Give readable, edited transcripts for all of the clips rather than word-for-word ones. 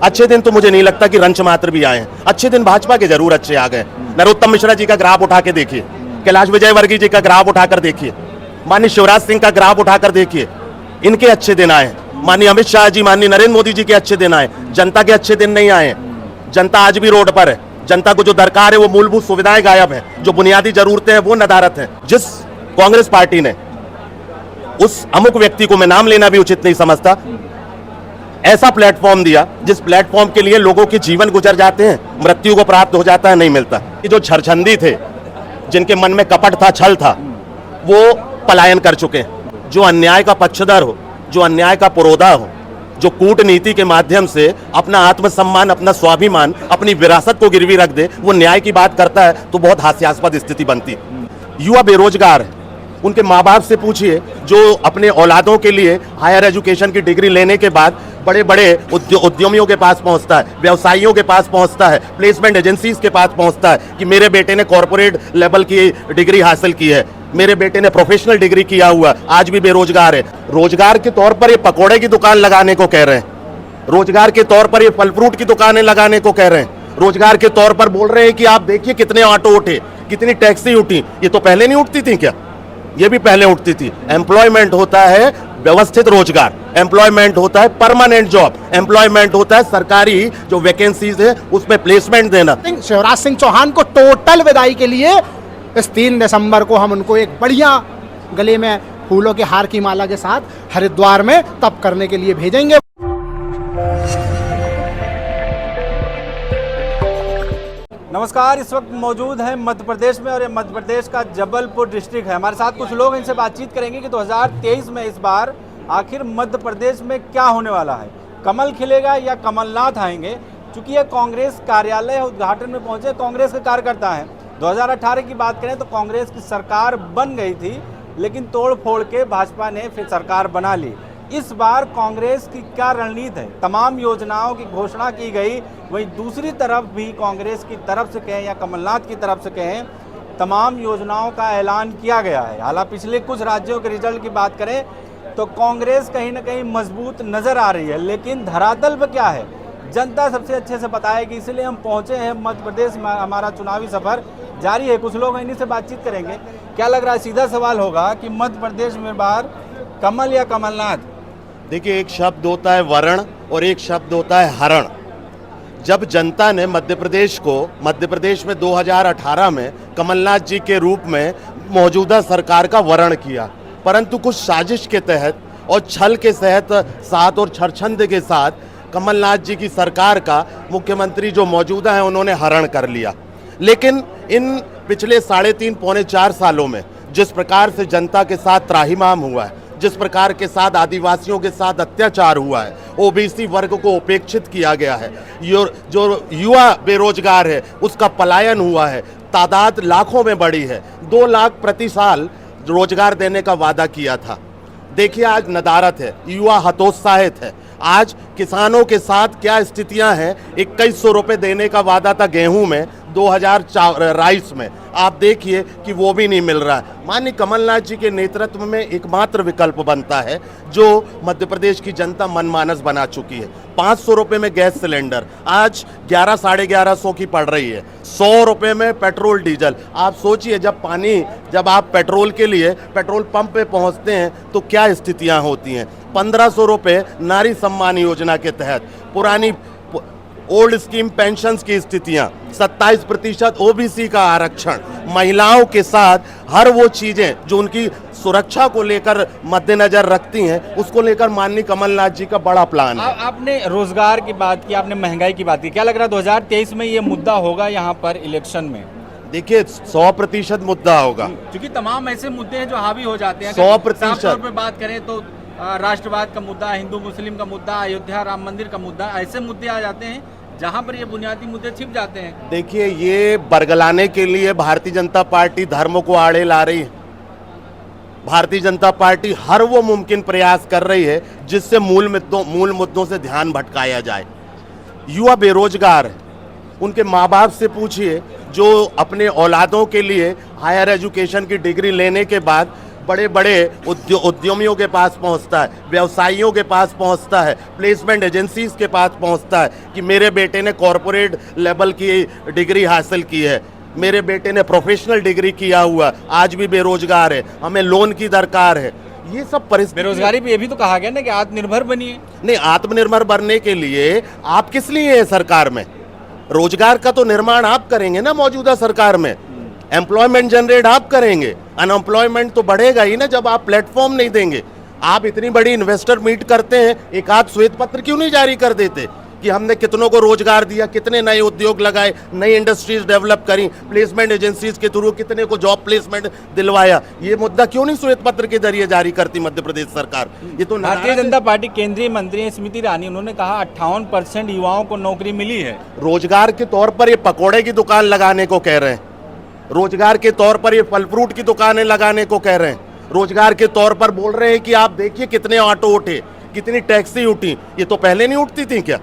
अच्छे दिन तो मुझे नहीं लगता कि रंच मात्र भी आए हैं। अच्छे दिन भाजपा के जरूर अच्छे आ गए। नरोत्तम मिश्रा जी का ग्राफ उठा के देखिए, कैलाश विजयवर्गीय जी का ग्राफ उठाकर देखिए, माननीय शिवराज सिंह का ग्राफ उठाकर देखिए, इनके अच्छे दिन आए। माननीय अमित शाह जी, माननीय नरेंद्र मोदी जी के अच्छे दिन आए। जनता के अच्छे दिन नहीं आए। जनता आज भी रोड पर है। जनता को जो दरकार है वो मूलभूत सुविधाएं गायब है, जो बुनियादी जरूरतें हैं वो नदारत है। जिस कांग्रेस पार्टी ने उस अमुक व्यक्ति को मैं नाम लेना भी उचित नहीं समझता, ऐसा प्लेटफॉर्म दिया जिस प्लेटफॉर्म के लिए लोगों के जीवन गुजर जाते हैं, मृत्यु को प्राप्त हो जाता है, नहीं मिलता। ये जो छरछंदी थे, जिनके मन में कपट था, छल था, वो पलायन कर चुके हैं। जो अन्याय का पक्षधर हो, जो अन्याय का पुरोधा हो, जो कूटनीति के माध्यम से अपना आत्मसम्मान, अपना स्वाभिमान, अपनी विरासत को गिरवी रख दे, वो न्याय की बात करता है तो बहुत हास्यास्पद स्थिति बनती है। युवा बेरोजगार है, उनके माँ बाप से पूछिए जो अपने औलादों के लिए हायर एजुकेशन की डिग्री लेने के बाद बड़े बड़े उद्यमियों के पास पहुंचता है, व्यवसायियों के पास पहुंचता है, प्लेसमेंट एजेंसीज के पास पहुंचता है कि मेरे बेटे ने कॉर्पोरेट लेवल की डिग्री हासिल की है, मेरे बेटे ने प्रोफेशनल डिग्री किया हुआ, आज भी बेरोजगार है। रोजगार के तौर पर ये पकौड़े की दुकान लगाने को कह रहे हैं, रोजगार के तौर पर ये फल फ्रूट की दुकानें लगाने को कह रहे हैं, रोजगार के तौर पर बोल रहे हैं कि आप देखिए कितने ऑटो उठे, कितनी टैक्सी उठी। ये तो पहले नहीं उठती थी क्या? ये भी पहले उठती थी। एम्प्लॉयमेंट होता है व्यवस्थित रोजगार, एम्प्लॉयमेंट होता है परमानेंट जॉब, एम्प्लॉयमेंट होता है सरकारी जो वैकेंसीज है उसमें प्लेसमेंट देना। शिवराज सिंह चौहान को टोटल विदाई के लिए इस 3 दिसंबर को हम उनको एक बढ़िया गले में फूलों के हार की माला के साथ हरिद्वार में तप करने के लिए भेजेंगे। नमस्कार, इस वक्त मौजूद है मध्य प्रदेश में और ये मध्य प्रदेश का जबलपुर डिस्ट्रिक्ट है। हमारे साथ कुछ लोग हैं, इनसे बातचीत करेंगे कि 2023 में इस बार आखिर मध्य प्रदेश में क्या होने वाला है। कमल खिलेगा या कमलनाथ आएंगे? क्योंकि ये कांग्रेस कार्यालय उद्घाटन में पहुंचे कांग्रेस के कार्यकर्ता हैं। 2018 की बात करें तो कांग्रेस की सरकार बन गई थी, लेकिन तोड़ फोड़ के भाजपा ने फिर सरकार बना ली। इस बार कांग्रेस की क्या रणनीति है? तमाम योजनाओं की घोषणा की गई, वहीं दूसरी तरफ भी कांग्रेस की तरफ से कहें या कमलनाथ की तरफ से कहें, तमाम योजनाओं का ऐलान किया गया है। हालांकि पिछले कुछ राज्यों के रिजल्ट की बात करें तो कांग्रेस कहीं ना कहीं मजबूत नजर आ रही है, लेकिन धरातल पर क्या है जनता सबसे अच्छे से बताएगी। इसलिए हम पहुंचे हैं मध्य प्रदेश में, हमारा चुनावी सफर जारी है। कुछ लोग इन्हीं से बातचीत करेंगे। क्या लग रहा है? सीधा सवाल होगा कि मध्य प्रदेश में बार कमल या कमलनाथ? देखिए, एक शब्द होता है वर्ण और एक शब्द होता है हरण। जब जनता ने मध्य प्रदेश में 2018 में कमलनाथ जी के रूप में मौजूदा सरकार का वर्ण किया, परंतु कुछ साजिश के तहत और छल के साथ और छरछंद के साथ कमलनाथ जी की सरकार का मुख्यमंत्री जो मौजूदा है उन्होंने हरण कर लिया। लेकिन इन पिछले 3.5 पौने 4 सालों में जिस प्रकार से जनता के साथ त्राहिमाम हुआ है, जिस प्रकार के साथ आदिवासियों के साथ अत्याचार हुआ है, ओबीसी वर्ग को उपेक्षित किया गया है, जो युवा बेरोजगार है उसका पलायन हुआ है, तादाद लाखों में बढ़ी है, 2 लाख प्रति साल रोजगार देने का वादा किया था। देखिए आज नदारत है, युवा हतोत्साहित है। आज किसानों के साथ क्या स्थितियां हैं। 2100 रुपये देने का वादा था गेहूं में, 2000 राइस में, आप देखिए कि वो भी नहीं मिल रहा है। माननीय कमलनाथ जी के नेतृत्व में एकमात्र विकल्प बनता है जो मध्य प्रदेश की जनता मनमानस बना चुकी है। 500 रुपये में गैस सिलेंडर आज 1100 साढ़े 1100 की पड़ रही है। 100 रुपये में पेट्रोल डीजल। आप सोचिए जब आप पेट्रोल के लिए पेट्रोल पंप पे पहुंचते हैं तो क्या स्थितियां होती हैं। 1500 रुपये नारी सम्मान योजना के तहत पुरानी ओल्ड स्कीम पेंशन्स की स्थितियां, 27% ओबीसी का आरक्षण, महिलाओं के साथ हर वो चीजें जो उनकी सुरक्षा को लेकर मद्देनजर रखती हैं, उसको लेकर माननीय कमलनाथ जी का बड़ा प्लान है। आपने रोजगार की बात की, आपने महंगाई की बात की, क्या लग रहा है 2023 में ये मुद्दा होगा यहाँ पर इलेक्शन में? देखिए 100% मुद्दा होगा, क्योंकि तमाम ऐसे मुद्दे हैं जो हावी हो जाते हैं। 100% बात करें तो राष्ट्रवाद का मुद्दा, हिंदू मुस्लिम का मुद्दा, अयोध्या राम मंदिर का मुद्दा, ऐसे मुद्दे आ जाते हैं जहां पर ये बुनियादी मुद्दे छिप जाते हैं। देखिए ये बरगलाने के लिए भारतीय जनता पार्टी धर्म को आड़े ला रही है। भारतीय जनता पार्टी हर वो मुमकिन प्रयास कर रही है जिससे मूल मुद्दों से ध्यान भटकाया जाए। युवा बेरोजगार है, उनके माँ बाप से पूछिए जो अपने औलादों के लिए हायर एजुकेशन की डिग्री लेने के बाद बड़े बड़े उद्यमियों के पास पहुंचता है, व्यवसायियों के पास पहुंचता है, प्लेसमेंट एजेंसीज के पास पहुंचता है कि मेरे बेटे ने कॉरपोरेट लेवल की डिग्री हासिल की है, मेरे बेटे ने प्रोफेशनल डिग्री किया हुआ, आज भी बेरोजगार है, हमें लोन की दरकार है। ये सब परिस्थिति, बेरोजगारी पे ये भी तो कहा गया ना कि आत्मनिर्भर बनिए। नहीं, आत्मनिर्भर बनने के लिए आप किस लिए हैं सरकार में? रोजगार का तो निर्माण आप करेंगे ना मौजूदा सरकार में, एम्प्लॉयमेंट जनरेट आप करेंगे, अनएम्प्लॉयमेंट तो बढ़ेगा ही ना जब आप प्लेटफॉर्म नहीं देंगे। आप इतनी बड़ी इन्वेस्टर मीट करते हैं, एक आध श्वेत पत्र क्यों नहीं जारी कर देते कि हमने कितनों को रोजगार दिया, कितने नए उद्योग लगाए, नई इंडस्ट्रीज डेवलप करी, प्लेसमेंट एजेंसीज के थ्रू कितने को जॉब प्लेसमेंट दिलवाया? ये मुद्दा क्यों नहीं श्वेत पत्र के जरिए जारी करती मध्य प्रदेश सरकार? ये तो भारतीय जनता पार्टी केंद्रीय मंत्री स्मृति ईरानी, उन्होंने कहा 58% युवाओं को नौकरी मिली है। रोजगार के तौर पर ये पकौड़े की दुकान लगाने को कह रहे हैं, रोजगार के तौर पर ये फल फ्रूट की दुकानें लगाने को कह रहे हैं, रोजगार के तौर पर बोल रहे हैं कि आप देखिए कितने ऑटो उठे, कितनी टैक्सी उठी। ये तो पहले नहीं उठती थी क्या?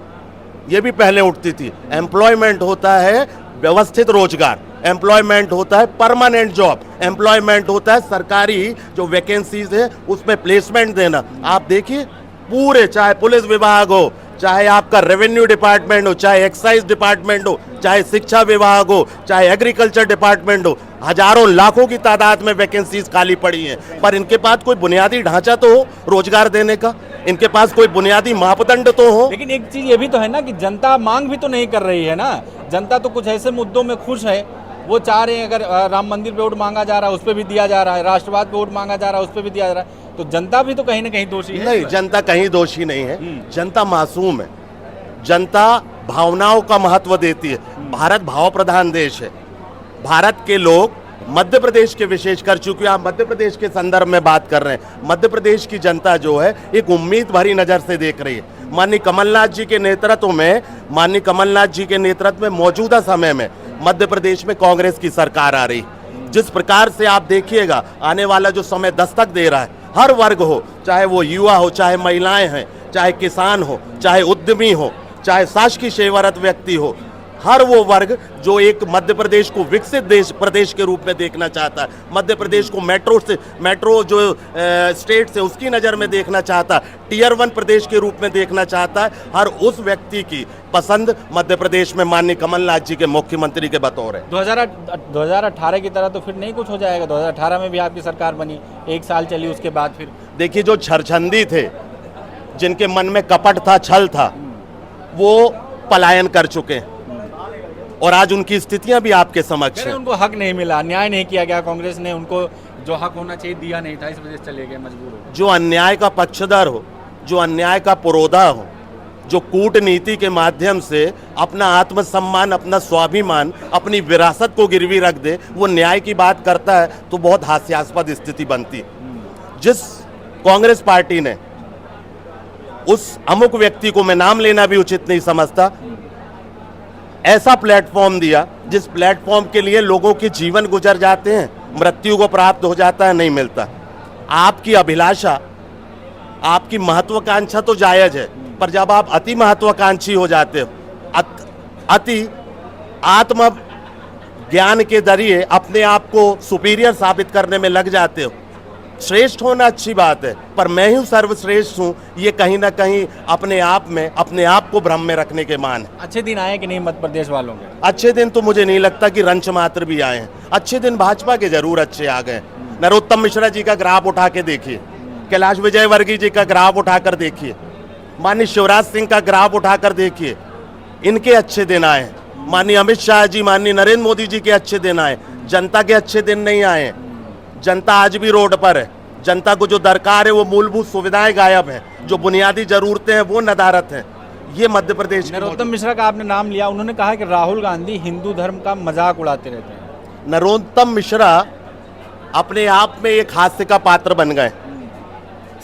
ये भी पहले उठती थी। एम्प्लॉयमेंट होता है व्यवस्थित रोजगार, एम्प्लॉयमेंट होता है परमानेंट जॉब, एम्प्लॉयमेंट होता है सरकारी जो वैकेंसीज है उसमें प्लेसमेंट देना। आप देखिए पूरे, चाहे पुलिस विभाग हो, चाहे आपका रेवेन्यू डिपार्टमेंट हो, चाहे एक्साइज डिपार्टमेंट हो, चाहे शिक्षा विभाग हो, चाहे एग्रीकल्चर डिपार्टमेंट हो, हजारों लाखों की तादाद में वैकेंसीज खाली पड़ी हैं, पर इनके पास कोई बुनियादी ढांचा तो हो रोजगार देने का, इनके पास कोई बुनियादी मापदंड तो हो। लेकिन एक चीज ये भी तो है ना कि जनता मांग भी तो नहीं कर रही है ना। जनता तो कुछ ऐसे मुद्दों में खुश है, वो चाह रहे हैं अगर राम मंदिर पे वोट मांगा जा रहा है उस पर भी दिया जा रहा है, राष्ट्रवाद पे वोट मांगा जा रहा है उस पर भी दिया जा रहा है, तो जनता भी तो कहीं ना कहीं दोषी है। नहीं, जनता कहीं दोषी नहीं है, जनता मासूम है, जनता भावनाओं का महत्व देती है। भारत भाव प्रधान देश है। भारत के लोग मध्य प्रदेश के विशेषकर, चूंकि आप मध्य प्रदेश के संदर्भ में बात कर रहे हैं, मध्य प्रदेश की जनता जो है एक उम्मीद भरी नजर से देख रही है। माननीय कमलनाथ जी के नेतृत्व में मौजूदा समय में मध्य प्रदेश में कांग्रेस की सरकार आ रही। जिस प्रकार से आप देखिएगा आने वाला जो समय दस्तक दे रहा है, हर वर्ग हो, चाहे वो युवा हो, चाहे महिलाएं हैं, चाहे किसान हो, चाहे उद्यमी हो, चाहे शासकीय सेवारत व्यक्ति हो, हर वो वर्ग जो एक मध्य प्रदेश को विकसित प्रदेश के रूप में देखना चाहता है, मध्य प्रदेश को मेट्रो जो स्टेट से उसकी नज़र में देखना चाहता है, टियर 1 प्रदेश के रूप में देखना चाहता है, हर उस व्यक्ति की पसंद मध्य प्रदेश में माननीय कमलनाथ जी के मुख्यमंत्री के बतौर है। 2018 की तरह तो फिर नहीं कुछ हो जाएगा। 2018 में भी आपकी सरकार बनी, 1 साल चली, उसके बाद फिर देखिए जो छरछंदी थे, जिनके मन में कपट था, छल था, वो पलायन कर चुके हैं और आज उनकी स्थितियां भी आपके समक्ष हैं। उनको हक नहीं मिला, न्याय नहीं किया गया, कांग्रेस ने उनको जो हक होना चाहिए दिया नहीं था, इस वजह से चले गए, मजबूर हो। जो अन्याय का पक्षधर हो, जो अन्याय का पुरोधा हो, जो कूटनीति के माध्यम से अपना आत्मसम्मान, अपना स्वाभिमान, अपनी विरासत को गिरवी रख दे, वो न्याय की बात करता है तो बहुत हास्यास्पद स्थिति बनती। जिस कांग्रेस पार्टी ने उस अमुक व्यक्ति को, मैं नाम लेना भी उचित नहीं समझता, ऐसा प्लेटफॉर्म दिया जिस प्लेटफॉर्म के लिए लोगों के जीवन गुजर जाते हैं, मृत्यु को प्राप्त हो जाता है, नहीं मिलता। आपकी अभिलाषा, आपकी महत्वाकांक्षा तो जायज है, पर जब आप अति महत्वाकांक्षी हो जाते हो, अति आत्म ज्ञान के जरिए अपने आप को सुपीरियर साबित करने में लग जाते हो, श्रेष्ठ होना अच्छी बात है, पर मैं ही सर्वश्रेष्ठ हूँ, ये कहीं ना कहीं अपने आप में अपने आप को भ्रम में रखने के मान है। अच्छे दिन आए कि नहीं मध्य प्रदेश वालों के? अच्छे दिन तो मुझे नहीं लगता कि रंच मात्र भी आए हैं। अच्छे दिन भाजपा के जरूर अच्छे आ गए। नरोत्तम मिश्रा जी का ग्राफ उठा के देखिए, कैलाश विजयवर्गीय जी का ग्राफ उठाकर देखिए, माननीय शिवराज सिंह का ग्राफ उठाकर देखिए, इनके अच्छे दिन आए। माननीय अमित शाह जी, माननीय नरेंद्र मोदी जी के अच्छे दिन आए। जनता के अच्छे दिन नहीं आए। जनता आज भी रोड पर है। जनता को जो दरकार है वो मूलभूत सुविधाएं गायब हैं, जो बुनियादी जरूरतें हैं वो नदारत हैं। ये मध्य प्रदेश। नरोत्तम मिश्रा का आपने नाम लिया, उन्होंने कहा कि राहुल गांधी हिंदू धर्म का मजाक उड़ाते रहते हैं। नरोत्तम मिश्रा अपने आप में एक हास्य का पात्र बन गए।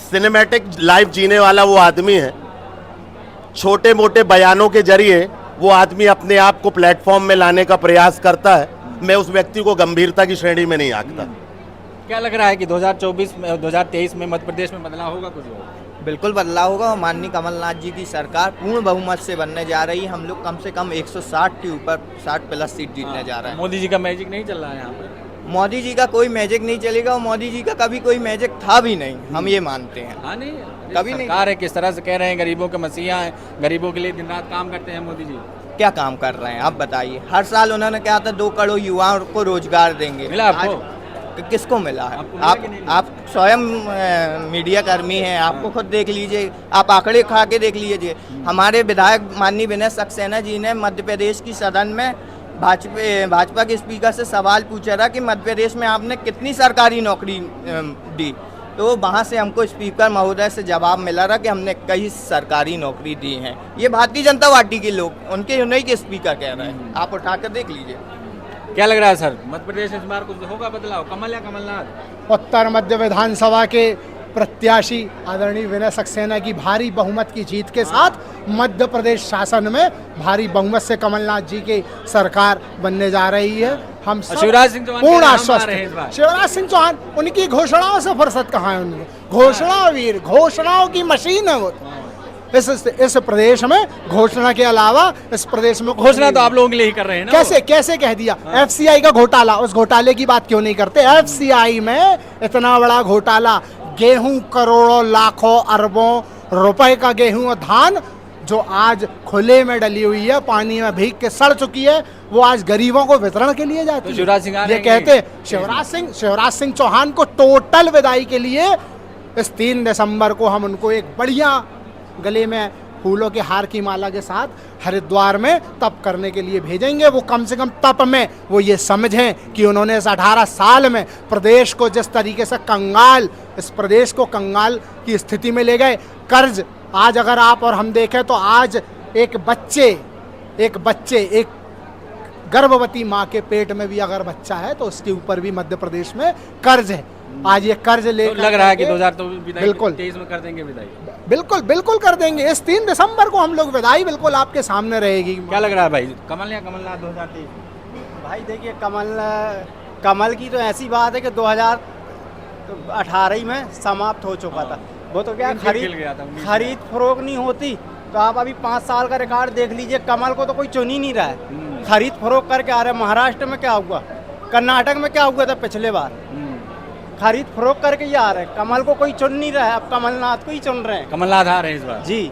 सिनेमैटिक लाइफ जीने वाला वो आदमी है। छोटे मोटे बयानों के जरिए वो आदमी अपने आप को प्लेटफॉर्म में लाने का प्रयास करता है। मैं उस व्यक्ति को गंभीरता की श्रेणी में नहीं आंकता। क्या लग रहा है कि 2023 में मध्य प्रदेश में बदलाव होगा? कुछ होगा? बिल्कुल बदलाव होगा और माननीय कमलनाथ जी की सरकार पूर्ण बहुमत से बनने जा रही है। हम लोग कम से कम 160 के ऊपर 60+ सीट जीतने जा रहे हैं। मोदी जी का मैजिक नहीं चल रहा है यहाँ पर? मोदी जी का कोई मैजिक नहीं चलेगा और मोदी जी का कभी कोई मैजिक था भी नहीं, हम ये मानते हैं। हाँ नहीं, कभी नहीं। सरकार है किस तरह से कह रहे हैं गरीबों के मसीहा हैं, गरीबों के लिए दिन रात काम करते हैं मोदी जी। क्या काम कर रहे हैं आप बताइए। हर साल उन्होंने कहा था 2 करोड़ युवाओं को रोजगार देंगे। मिला आपको? किसको मिला है? आपको मिला कि नहीं मिला? आप स्वयं मीडिया कर्मी हैं, आपको खुद देख लीजिए, आप आंकड़े खा के देख लीजिए। हमारे विधायक माननीय विनय सक्सेना जी ने मध्य प्रदेश की सदन में भाजपा के स्पीकर से सवाल पूछा था कि मध्य प्रदेश में आपने कितनी सरकारी नौकरी दी, तो वहाँ से हमको स्पीकर महोदय से जवाब मिला था कि हमने कई सरकारी नौकरी दी हैं। ये भारतीय जनता पार्टी के लोग, उनके उन्हीं के स्पीकर कह रहे हैं, आप उठा कर देख लीजिए। क्या लग रहा है सर, मध्य प्रदेश इस बार कुछ होगा बदलाव, कमल या कमलनाथ? उत्तर मध्य विधानसभा के प्रत्याशी आदरणीय विनय सक्सेना की भारी बहुमत की जीत के साथ मध्य प्रदेश शासन में भारी बहुमत से कमलनाथ जी की सरकार बनने जा रही है। हम सब शिवराज सिंह चौहान पूर्ण के नाम आश्वस्त आ रहे हैं इस हैं। बार। शिवराज सिंह चौहान, उनकी घोषणाओं से फुर्सत कहाँ है उनको? घोषणा वीर, घोषणाओं की मशीन है वो। इस प्रदेश में घोषणा के अलावा इस प्रदेश में घोषणा तो आप लोगों के लिए ही कर रहे हैं ना। कैसे कह दिया? FCI का घोटाला, उस घोटाले की बात क्यों नहीं करते? FCI में इतना बड़ा घोटाला, गेहूं करोड़ों लाखों अरबों रुपए का गेहूं और धान जो आज खुले में डली हुई है, पानी में भीग के सड़ चुकी है, वो आज गरीबों को वितरण के लिए जाती तो है। शिवराज सिंह आ रहे ये हैं कहते कि- शिवराज सिंह चौहान को टोटल विदाई के लिए इस 3 दिसंबर को हम उनको एक बढ़िया गले में फूलों के हार की माला के साथ हरिद्वार में तप करने के लिए भेजेंगे। वो कम से कम तप में वो ये समझें कि उन्होंने इस 18 साल में प्रदेश को जिस तरीके से इस प्रदेश को कंगाल की स्थिति में ले गए। कर्ज, आज अगर आप और हम देखें तो आज एक गर्भवती माँ के पेट में भी अगर बच्चा है तो उसके ऊपर भी मध्य प्रदेश में कर्ज है। आज ये कर्ज तो लेकर लग रहा है कि 2023 बिल्कुल में कर देंगे विदाई। बिल्कुल कर देंगे। इस 3 दिसंबर को हम लोग विदाई बिल्कुल आपके सामने रहेगी। क्या लग रहा है भाई, कमल या कमलनाथ 2023? भाई देखिए, कमल की तो ऐसी बात है कि 2018 ही में समाप्त हो चुका था। वो तो क्या खिल गया था, उम्मीद खरीद फरोख्त नहीं होती, तो आप अभी 5 साल का रिकॉर्ड देख लीजिए, कमल को तो कोई चुन ही नहीं रहा है। खरीद फरोख्त करके आ रहे हैं। महाराष्ट्र में क्या हुआ, कर्नाटक में क्या हुआ था पिछले बार, खरीद फरोख्त करके ही आ रहे हैं। कमल को कोई चुन नहीं रहा है, अब कमलनाथ को ही चुन रहे हैं। कमलनाथ आ रहे हैं इस बार जी।